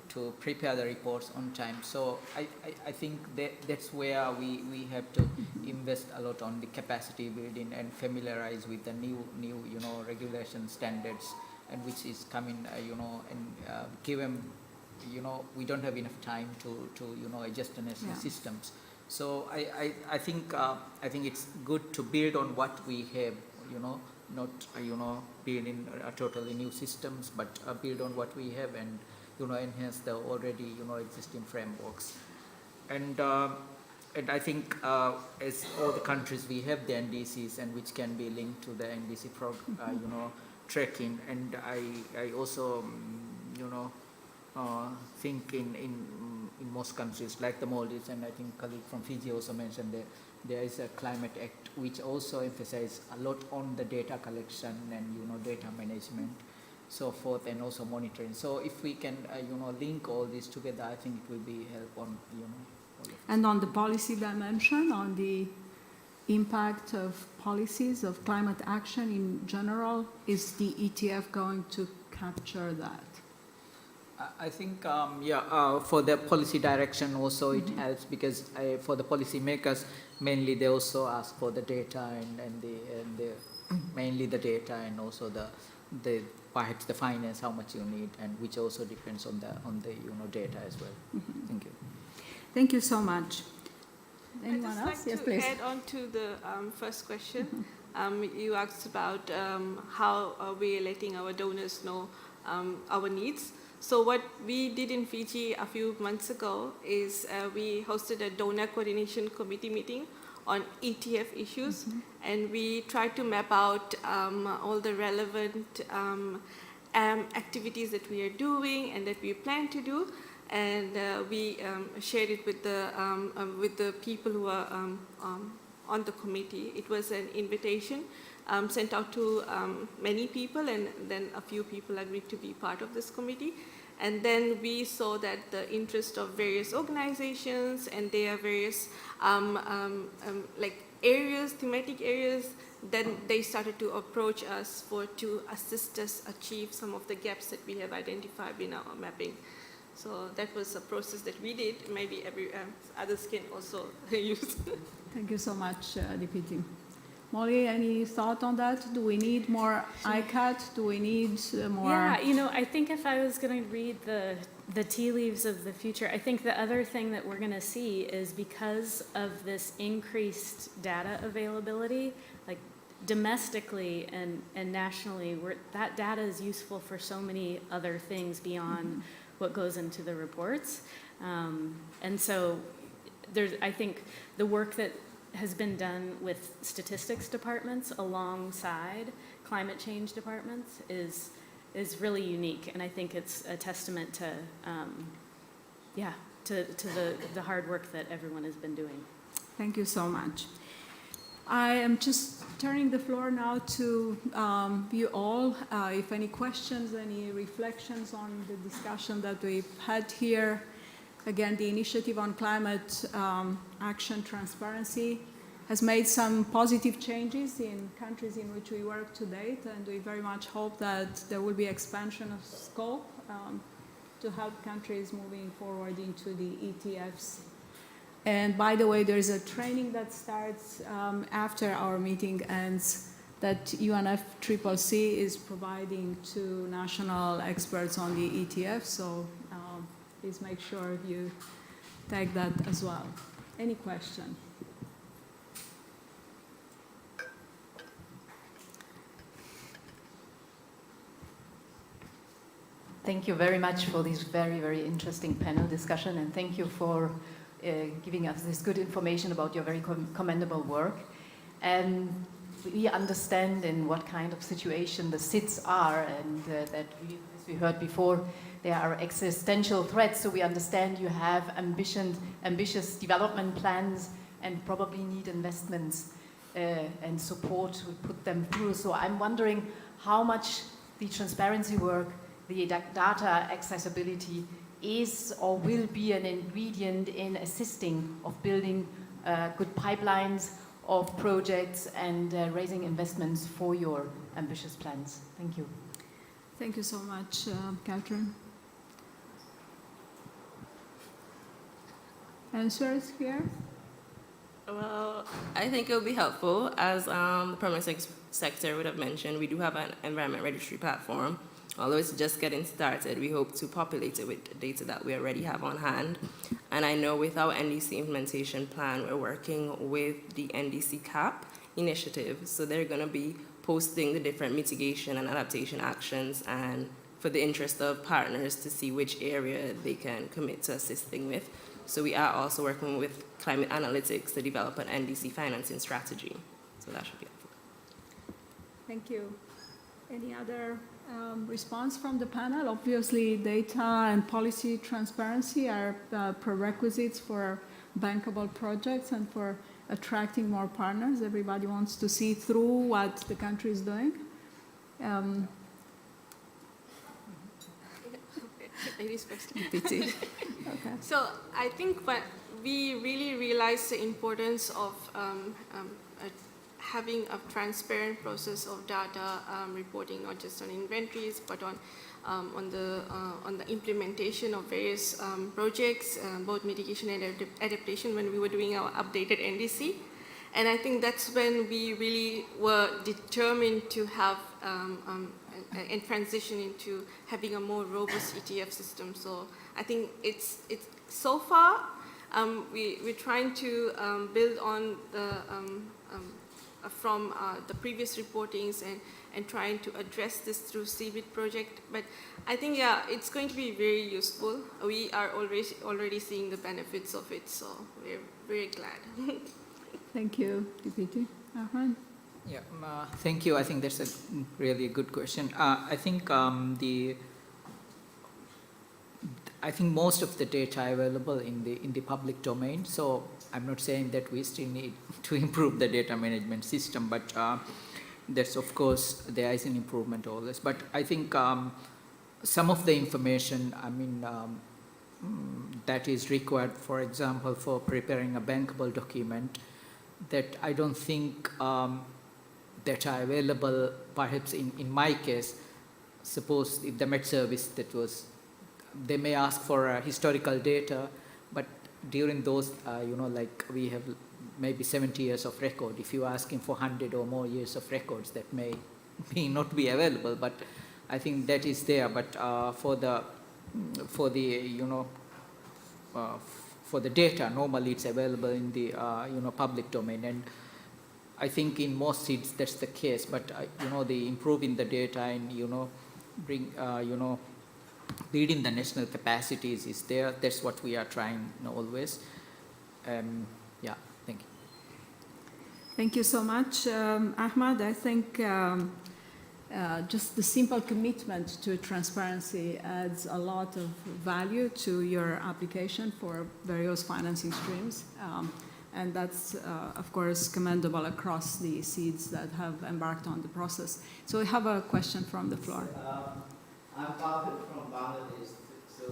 to prepare the reports on time. So I think that's where we have to invest a lot on the capacity building and familiarize with the new regulation standards, and which is coming, and give them, we don't have enough time to adjust the national systems. So I think it's good to build on what we have, not building totally new systems, but build on what we have and enhance the already existing frameworks. And I think as all the countries we have the NDCs, and which can be linked to the NDC tracking. And I also think in most countries like the Maldives, and I think colleague from Fiji also mentioned that there is a Climate Act which also emphasizes a lot on the data collection and data management, so forth, and also monitoring. So if we can link all this together, I think it will be help on all of this. And on the policy dimension, on the impact of policies of climate action in general, is the ETF going to capture that? I think, for the policy direction also it helps, because for the policy makers, mainly they also ask for the data and the mainly the data, and also the perhaps the finance, how much you need, and which also depends on the data as well. Mm-hmm. Thank you. Thank you so much. Anyone I'd else? just like Yes, to please. add on to the first question. You asked about how we are letting our donors know our needs. So what we did in Fiji a few months ago is we hosted a donor coordination committee meeting on ETF issues, and we tried to map out all the relevant activities that we are doing and that we plan to do, and we shared it with the people who are on the committee. It was an invitation sent out to many people, and then a few people agreed to be part of this committee. And then we saw that the interest of various organizations and their various like areas, thematic areas, then they started to approach us to assist us achieve some of the gaps that we have identified in our mapping. So that was a process that we did. Maybe others can also use. Thank you so much, Deputy. Molly, any thought on that? Do we need more ICAT? Do we need more? Yeah, you know, I think if I was going to read the tea leaves of the future, I think the other thing that we're going to see is because of this increased data availability, like domestically and nationally, that data is useful for so many other things beyond what goes into the reports. And so I think the work that has been done with statistics departments alongside climate change departments is really unique, and I think it's a testament to the hard work that everyone has been doing. Thank you so much. I am just turning the floor now to you all. If any questions, any reflections on the discussion that we've had here. Again, the Initiative on Climate Action Transparency has made some positive changes in countries in which we work to date, and we very much hope that there will be expansion of scope to help countries moving forward into the ETFs. And by the way, there is a training that starts after our meeting ends that UNFCCC is providing to national experts on the ETF, so please make sure you take that as well. Any question? Thank you very much for this very, very interesting panel discussion, and thank you for giving us this good information about your very commendable work. And we understand in what kind of situation the SIDS are, and that as we heard before, there are existential threats, so we understand you have ambitious development plans and probably need investments and support to put them through. So I'm wondering how much the transparency work, the data accessibility is or will be an ingredient in assisting of building good pipelines of projects and raising investments for your ambitious plans. Thank you. Thank you so much, Catherine. Answers here? Well, I think it would be helpful, as the Permanent Secretary would have mentioned, we do have an environment registry platform. Although it's just getting started, we hope to populate it with data that we already have on hand. And I know with our NDC implementation plan, we're working with the NDC CAP initiative. So they're going to be posting the different mitigation and adaptation actions, and for the interest of partners to see which area they can commit to assisting with. So we are also working with climate analytics to develop an NDC financing strategy. So that should be helpful. Thank you. Any other response from the panel? Obviously, data and policy transparency are prerequisites for bankable projects and for attracting more partners. Everybody wants to see through what the country is doing. Ladies first. Okay. So I think we really realized the importance of having a transparent process of data reporting, not just on inventories, but on the implementation of various projects, both mitigation and adaptation, when we were doing our updated NDC. And I think that's when we really were determined to have and transition into having a more robust ETF system. So I think it's so far we're trying to build on the from the previous reportings and trying to address this through CBIT project. But I think, yeah, it's going to be very useful. We are already seeing the benefits of it, so we're very glad. Thank you, Deputy Ahmad. Yeah, thank you. I think that's a really good question. I think I think most of the data are available in the public domain. So I'm not saying that we still need to improve the data management system, but that's, of course, there is an improvement always. But I think some of the information, I mean, that is required, for example, for preparing a bankable document, that I don't think that are available, perhaps in my case. Suppose if the Met Service, that was, they may ask for historical data, but during those, like we have maybe 70 years of record. If you're asking for 100 or more years of records, that may not be available, but I think that is there. But for the data, normally it's available in the public domain, and I think in most seats that's the case. But the improving the data and bring building the national capacities is there. That's what we are trying always. Yeah, thank you. Thank you so much, Ahmad. I think just the simple commitment to transparency adds a lot of value to your application for various financing streams. And that's, of course, commendable across the seeds that have embarked on the process. So we have a question from the floor. I'm Pavel from Bangladesh. So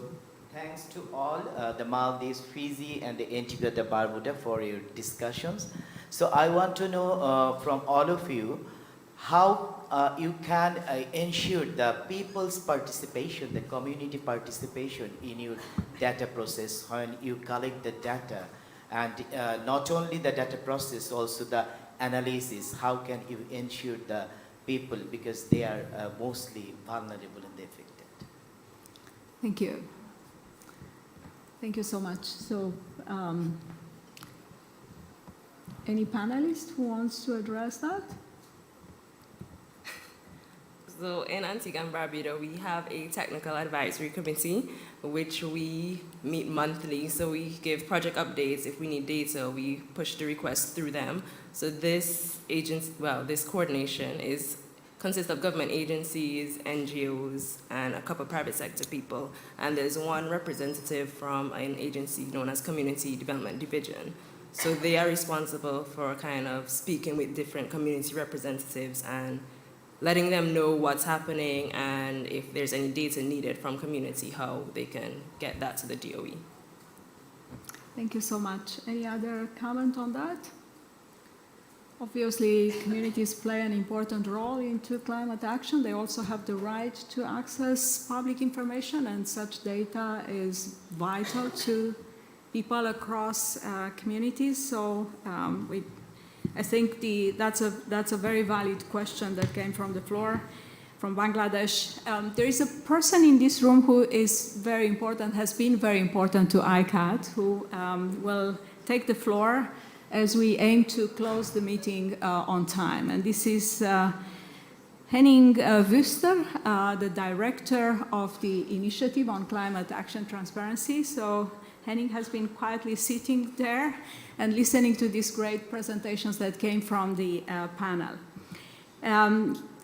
thanks to all the Maldives, Fiji, and the Antigua and Barbuda for your discussions. So I want to know from all of you how you can ensure the people's participation, the community participation in your data process when you collect the data. And not only the data process, also the analysis. How can you ensure the people, because they are mostly vulnerable and affected? Thank you. Thank you so much. So, any panelist who wants to address that? So in Antigua and Barbuda, we have a technical advisory committee, which we meet monthly. So we give project updates. If we need data, we push the request through them. So this this coordination consists of government agencies, NGOs, and a couple private sector people. And there's one representative from an agency known as Community Development Division. So they are responsible for kind of speaking with different community representatives and letting them know what's happening, and if there's any data needed from community, how they can get that to the DOE. Thank you so much. Any other comment on that? Obviously, communities play an important role into climate action. They also have the right to access public information, and such data is vital to people across communities. So I think that's a very valid question that came from the floor, from Bangladesh. There is a person in this room who is very important, has been very important to ICAT, who will take the floor as we aim to close the meeting on time. And this is Henning Wüster, the director of the Initiative on Climate Action Transparency. So Henning has been quietly sitting there and listening to these great presentations that came from the panel.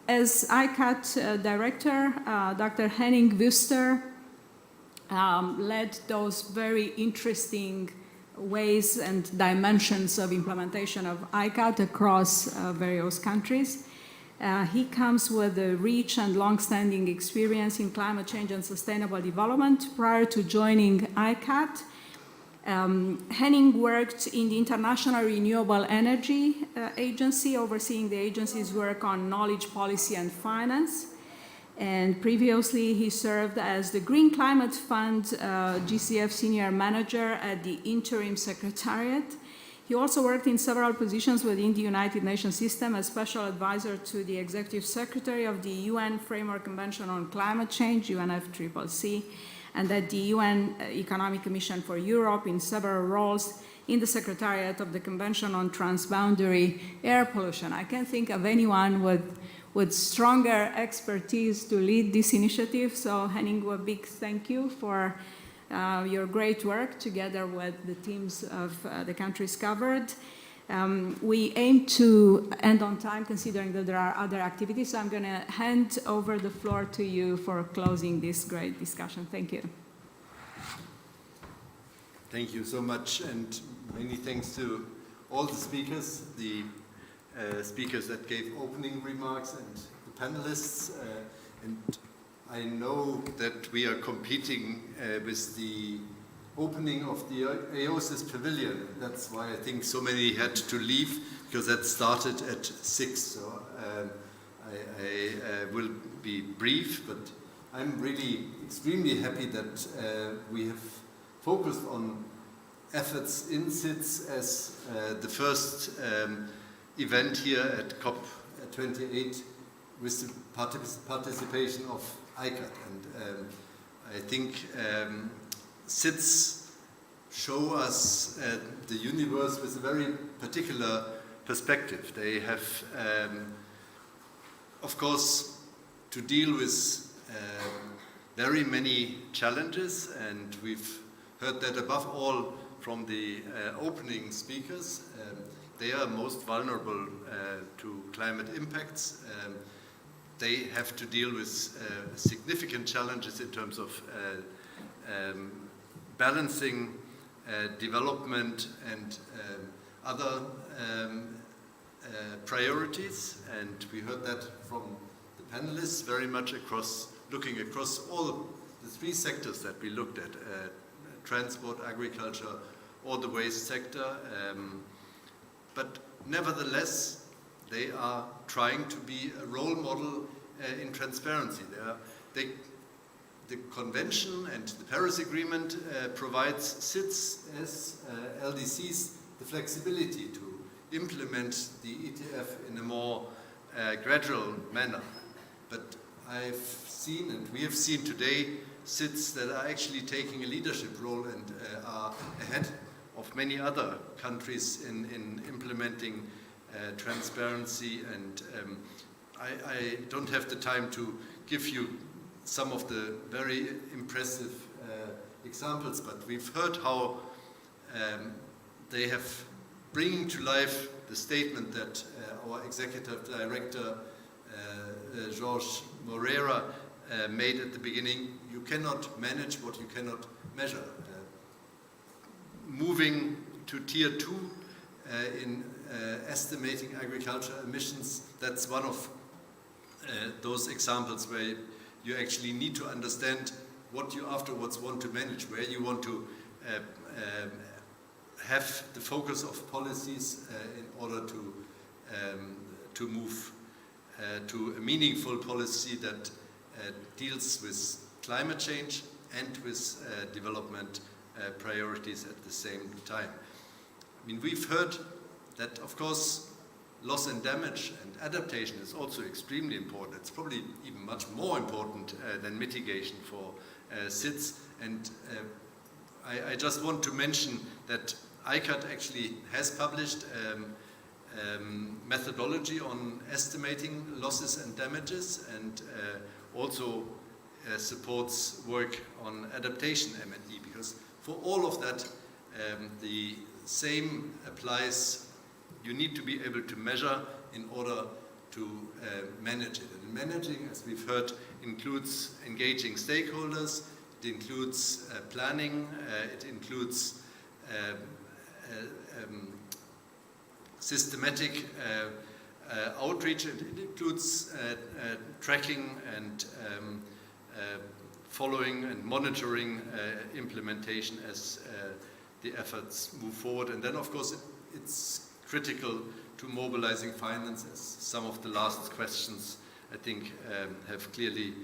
As ICAT director, Dr. Henning Wüster led those very interesting ways and dimensions of implementation of ICAT across various countries. He comes with a rich and long-standing experience in climate change and sustainable development. Prior to joining ICAT, Henning worked in the International Renewable Energy Agency, overseeing the agency's work on knowledge, policy, and finance. And previously, he served as the Green Climate Fund GCF Senior Manager at the Interim Secretariat. He also worked in several positions within the United Nations system as Special Advisor to the Executive Secretary of the UN Framework Convention on Climate Change, UNFCCC, and at the UN Economic Commission for Europe in several roles, in the Secretariat of the Convention on Transboundary Air Pollution. I can't think of anyone with stronger expertise to lead this initiative, so Henning, a big thank you for your great work together with the teams of the countries covered. We aim to end on time, considering that there are other activities, so I'm going to hand over the floor to you for closing this great discussion. Thank you. Thank you so much, and many thanks to all the speakers that gave opening remarks, and the panelists. And I know that we are competing with the opening of the AOSIS Pavilion. That's why I think so many had to leave, because that started at 6. So I will be brief, but I'm really extremely happy that we have focused on efforts in SIDS as the first event here at COP28 with the participation of ICAT. And I think SIDS show us the universe with a very particular perspective. They have, of course, to deal with very many challenges, and we've heard that above all from the opening speakers. They are most vulnerable to climate impacts. They have to deal with significant challenges in terms of balancing development and other priorities. And we heard that from the panelists very much looking across all the 3 sectors that we looked at, transport, agriculture, or the waste sector. But nevertheless, they are trying to be a role model in transparency. The Convention and the Paris Agreement provides SIDS as LDCs the flexibility to implement the ETF in a more gradual manner. But I've seen, and we have seen today, SIDS that are actually taking a leadership role and are ahead of many other countries in implementing transparency. And I don't have the time to give you some of the very impressive examples, but we've heard how they have bringing to life the statement that our executive director, Jorge Moreira, made at the beginning: you cannot manage what you cannot measure. Moving to Tier 2 in estimating agriculture emissions, that's one of those examples where you actually need to understand what you afterwards want to manage, where you want to have the focus of policies in order to move to a meaningful policy that deals with climate change and with development priorities at the same time. I mean, we've heard that, of course, loss and damage and adaptation is also extremely important. It's probably even much more important than mitigation for SIDS. And I just want to mention that ICAT actually has published methodology on estimating losses and damages, and also supports work on adaptation M&E, because for all of that the same applies. You need to be able to measure in order to manage it. And managing, as we've heard, includes engaging stakeholders, it includes planning, it includes systematic outreach, and it includes tracking and following and monitoring implementation as the efforts move forward. And then, of course, it's critical to mobilizing finance, as some of the last questions, I think, have clearly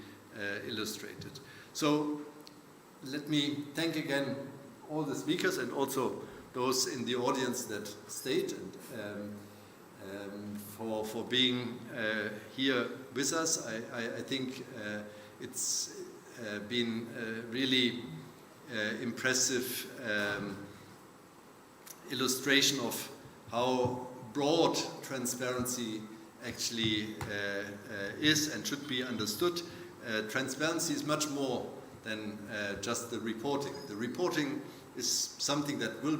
illustrated. So let me thank again all the speakers and also those in the audience that stayed, and for being here with us. I think it's been really impressive illustration of how broad transparency actually is and should be understood. Transparency is much more than just the reporting. The reporting is something that will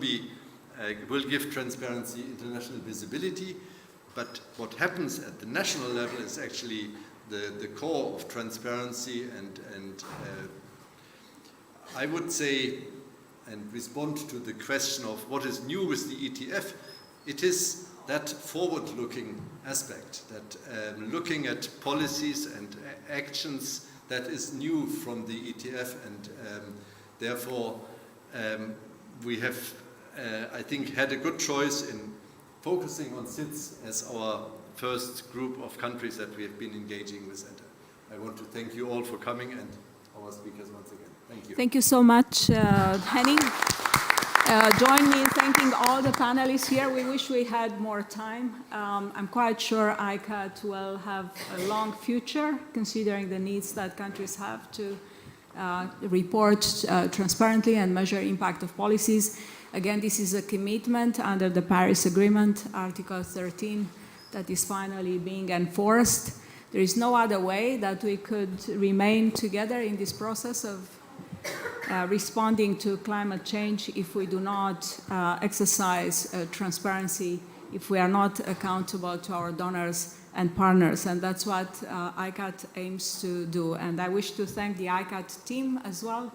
give transparency international visibility, but what happens at the national level is actually the core of transparency, and I would say, and respond to the question of what is new with the ETF, it is that forward-looking aspect, that looking at policies and actions that is new from the ETF, and therefore we have, I think, had a good choice in focusing on SIDS as our first group of countries that we have been engaging with. And I want to thank you all for coming, and our speakers once again. Thank you. Thank you so much, Henning. Join me in thanking all the panelists here. We wish we had more time. I'm quite sure ICAT will have a long future, considering the needs that countries have to report transparently and measure impact of policies. Again, this is a commitment under the Paris Agreement, Article 13, that is finally being enforced. There is no other way that we could remain together in this process of responding to climate change if we do not exercise transparency, if we are not accountable to our donors and partners. And that's what ICAT aims to do. And I wish to thank the ICAT team as well.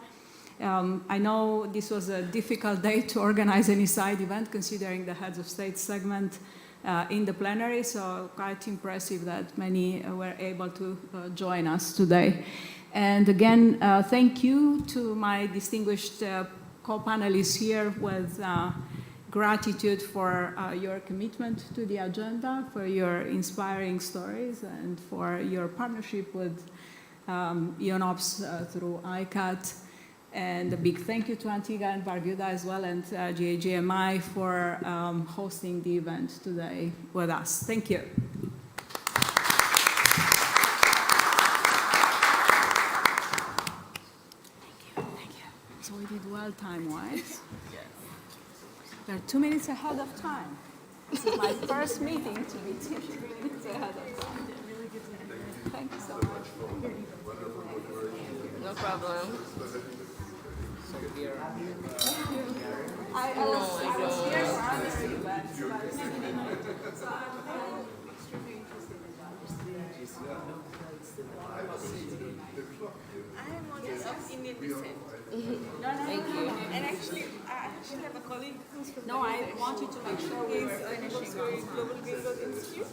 I know this was a difficult day to organize any side event, considering the heads of state segment in the plenary, so quite impressive that many were able to join us today. And again, thank you to my distinguished co-panelists here, with gratitude for your commitment to the agenda, for your inspiring stories, and for your partnership with UNOPS through ICAT. And a big thank you to Antigua and Barbuda as well, and GAGMI for hosting the event today with us. Thank you. So we did well time-wise. We're 2 minutes ahead of time. This is my first meeting to be 2 minutes ahead of time. Thank you so much. No problem. I was here for other events, but maybe not. So I'm extremely interested in that. I am of Indian descent. Thank you. And actually, I have a colleague who's from No, I wanted to make sure we were finishing on time. Global Greengrowth Institute.